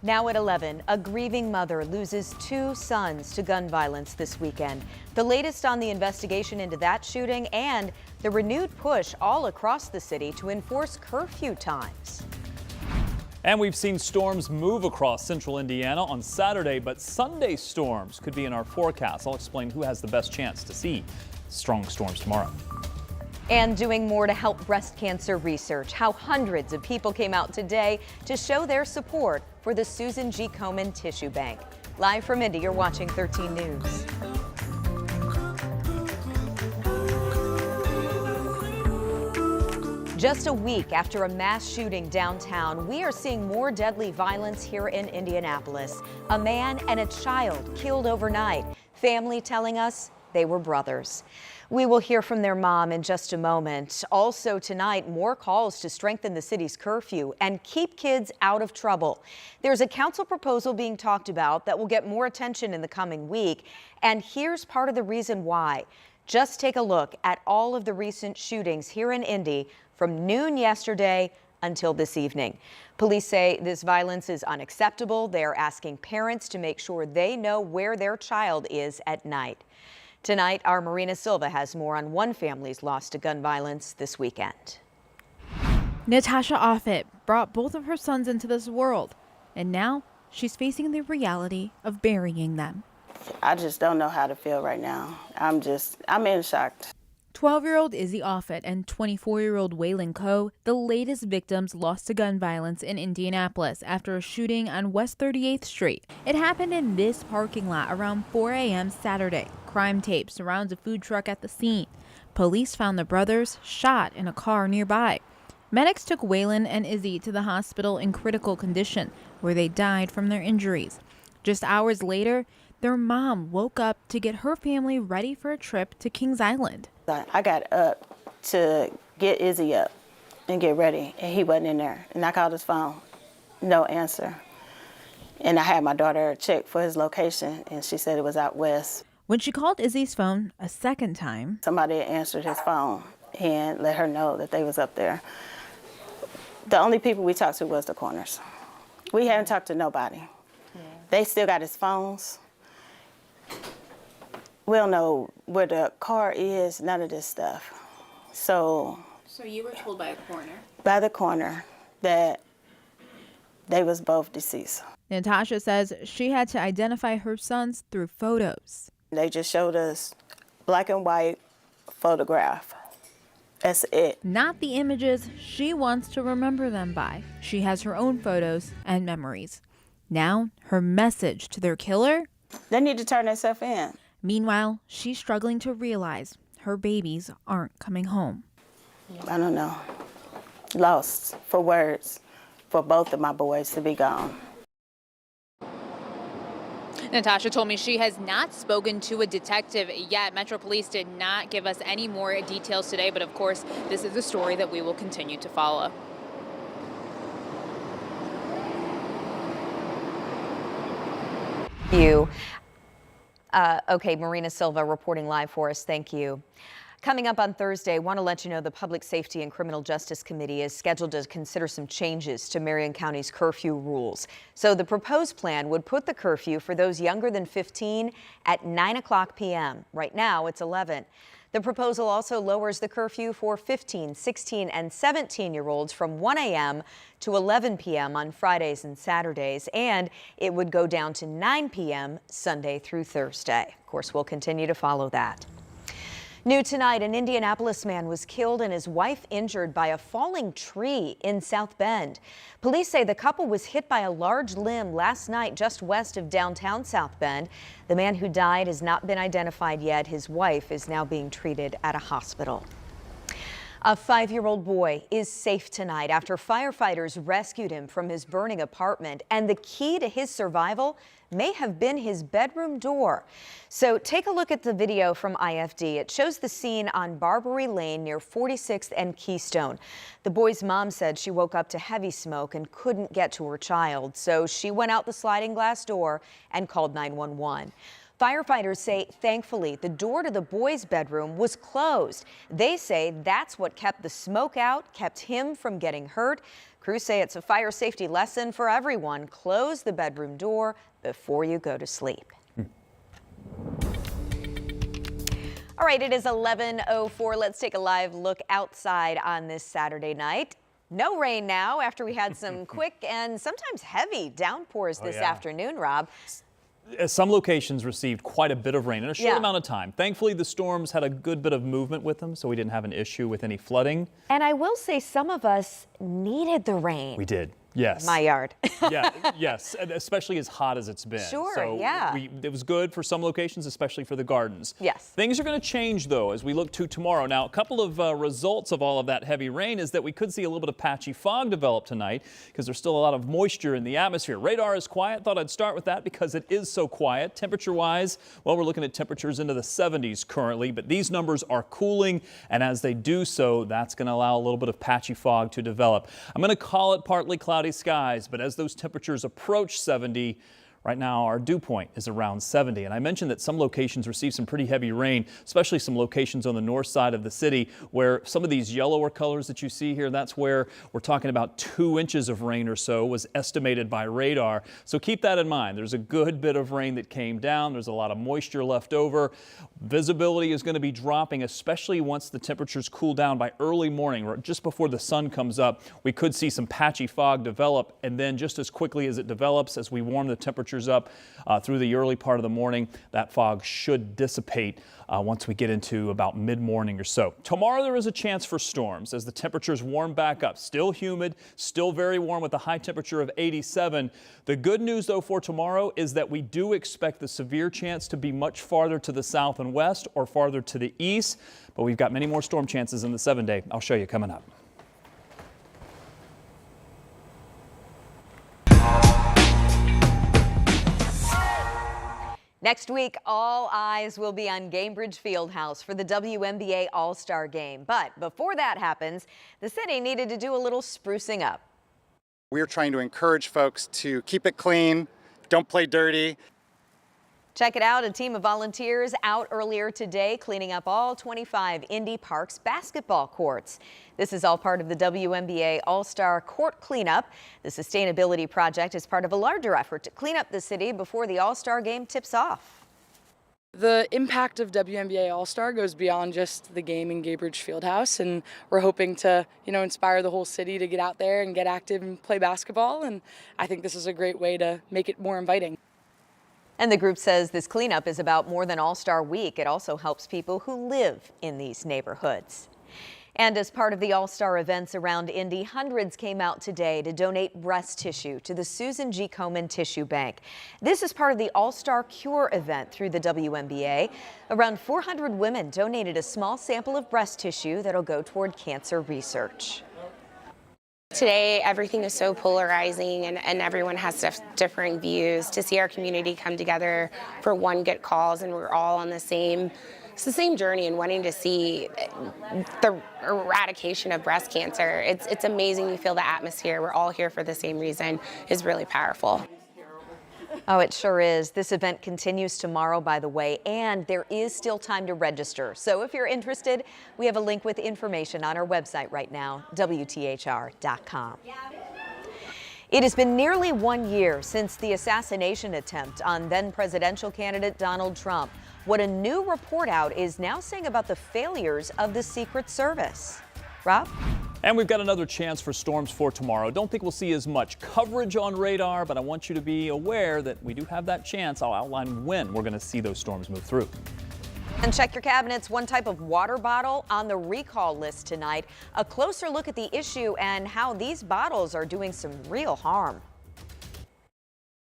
Now at 11, a grieving mother loses two sons to gun violence this weekend. The latest on the investigation into that shooting and the renewed push all across the city to enforce curfew times. And we've seen storms move across central Indiana on Saturday, but Sunday storms could be in our forecast. I'll explain who has the best chance to see strong storms tomorrow. And doing more to help breast cancer research, how hundreds of people came out today to show their support for the Susan G. Komen Tissue Bank. Live from Indy, you're watching 13 News. Just a week after a mass shooting downtown, we are seeing more deadly violence here in Indianapolis. A man and a child killed overnight. Family telling us they were brothers. We will hear from their mom in just a moment. Also tonight, more calls to strengthen the city's curfew and keep kids out of trouble. There's a council proposal being talked about that will get more attention in the coming week. And here's part of the reason why. Just take a look at all of the recent shootings here in Indy from noon yesterday until this evening. Police say this violence is unacceptable. They are asking parents to make sure they know where their child is at night. Tonight, our Marina Silva has more on one family's loss to gun violence this weekend. Natasha Offit brought both of her sons into this world, and now she's facing the reality of burying them. I just don't know how to feel right now. I'm in shock. 12-year-old Izzy Offit and 24-year-old Waylon Coe, the latest victims lost to gun violence in Indianapolis after a shooting on West 38th Street. It happened in this parking lot around 4 a.m. Saturday. Crime tape surrounds a food truck at the scene. Police found the brothers shot in a car nearby. Medics took Waylon and Izzy to the hospital in critical condition, where they died from their injuries. Just hours later, their mom woke up to get her family ready for a trip to Kings Island. I got up to get Izzy up and get ready, and he wasn't in there. And I called his phone, no answer. And I had my daughter check for his location, and she said it was out west. When she called Izzy's phone a second time, somebody answered his phone and let her know that they was up there. The only people we talked to was the corners. We haven't talked to nobody. Yeah. They still got his phones. We don't know where the car is, none of this stuff. So you were told by a coroner? By the coroner that they was both deceased. Natasha says she had to identify her sons through photos. They just showed us black and white photograph. That's it. Not the images she wants to remember them by. She has her own photos and memories. Now, her message to their killer? They need to turn themselves in. Meanwhile, she's struggling to realize her babies aren't coming home. I don't know. Lost for words for both of my boys to be gone. Natasha told me she has not spoken to a detective yet. Metro Police did not give us any more details today, but of course, this is a story that we will continue to follow. Okay, Marina Silva reporting live for us. Thank you. Coming up on Thursday, I want to let you know the Public Safety and Criminal Justice Committee is scheduled to consider some changes to Marion County's curfew rules. So the proposed plan would put the curfew for those younger than 15 at 9 o'clock p.m. Right now, it's 11. The proposal also lowers the curfew for 15, 16, and 17-year-olds from 1 a.m. to 11 p.m. on Fridays and Saturdays, and it would go down to 9 p.m. Sunday through Thursday. Of course, we'll continue to follow that. New tonight, an Indianapolis man was killed and his wife injured by a falling tree in South Bend. Police say the couple was hit by a large limb last night just west of downtown South Bend. The man who died has not been identified yet. His wife is now being treated at a hospital. A 5-year-old boy is safe tonight after firefighters rescued him from his burning apartment, and the key to his survival may have been his bedroom door. So take a look at the video from IFD. It shows the scene on Barbary Lane near 46th and Keystone. The boy's mom said she woke up to heavy smoke and couldn't get to her child, so she went out the sliding glass door and called 911. Firefighters say, thankfully, the door to the boy's bedroom was closed. They say that's what kept the smoke out, kept him from getting hurt. Crews say it's a fire safety lesson for everyone. Close the bedroom door before you go to sleep. All right, it is 11:04. Let's take a live look outside on this Saturday night. No rain now after we had some quick and sometimes heavy downpours this afternoon, Rob. Some locations received quite a bit of rain in a short amount of time. Thankfully, the storms had a good bit of movement with them, so we didn't have an issue with any flooding. And I will say some of us needed the rain. We did. Yes. My yard. Yes, and especially as hot as it's been. Sure, so yeah. It was good for some locations, especially for the gardens. Yes. Things are going to change, though, as we look to tomorrow. Now, a couple of results of all of that heavy rain is that we could see a little bit of patchy fog develop tonight because there's still a lot of moisture in the atmosphere. Radar is quiet. Thought I'd start with that because it is so quiet. Temperature-wise, well, we're looking at temperatures into the 70s currently, but these numbers are cooling, and as they do so, that's going to allow a little bit of patchy fog to develop. I'm going to call it partly cloudy skies, but as those temperatures approach 70, right now our dew point is around 70. And I mentioned that some locations received some pretty heavy rain, especially some locations on the north side of the city where some of these yellower colors that you see here, that's where we're talking about 2 inches of rain or so was estimated by radar. So keep that in mind. There's a good bit of rain that came down. There's a lot of moisture left over. Visibility is going to be dropping, especially once the temperatures cool down by early morning, or just before the sun comes up. We could see some patchy fog develop, and then just as quickly as it develops, as we warm the temperatures up through the early part of the morning, that fog should dissipate once we get into about mid-morning or so. Tomorrow there is a chance for storms as the temperatures warm back up. Still humid, still very warm with a high temperature of 87. The good news, though, for tomorrow is that we do expect the severe chance to be much farther to the south and west or farther to the east, but we've got many more storm chances in the 7-day. I'll show you coming up. Next week, all eyes will be on Gainbridge Fieldhouse for the WNBA All-Star Game. But before that happens, the city needed to do a little sprucing up. We're trying to encourage folks to keep it clean, don't play dirty. Check it out. A team of volunteers out earlier today cleaning up all 25 Indy Parks basketball courts. This is all part of the WNBA All-Star Court Cleanup. The sustainability project is part of a larger effort to clean up the city before the All-Star game tips off. The impact of WNBA All-Star goes beyond just the game in Gainbridge Fieldhouse, and we're hoping to, inspire the whole city to get out there and get active and play basketball, and I think this is a great way to make it more inviting. And the group says this cleanup is about more than All-Star Week. It also helps people who live in these neighborhoods. And as part of the All-Star events around Indy, hundreds came out today to donate breast tissue to the Susan G. Komen Tissue Bank. This is part of the All-Star Cure event through the WNBA. Around 400 women donated a small sample of breast tissue that'll go toward cancer research. Today, everything is so polarizing and everyone has differing views. To see our community come together for one good cause and we're all on it's the same journey and wanting to see the eradication of breast cancer. It's amazing. You feel the atmosphere. We're all here for the same reason is really powerful. Oh, it sure is. This event continues tomorrow, by the way, and there is still time to register. So if you're interested, we have a link with information on our website right now, WTHR.com. It has been nearly 1 year since the assassination attempt on then presidential candidate Donald Trump. What a new report out is now saying about the failures of the Secret Service. Rob? And we've got another chance for storms for tomorrow. Don't think we'll see as much coverage on radar, but I want you to be aware that we do have that chance. I'll outline when we're going to see those storms move through. And check your cabinets. One type of water bottle on the recall list tonight. A closer look at the issue and how these bottles are doing some real harm.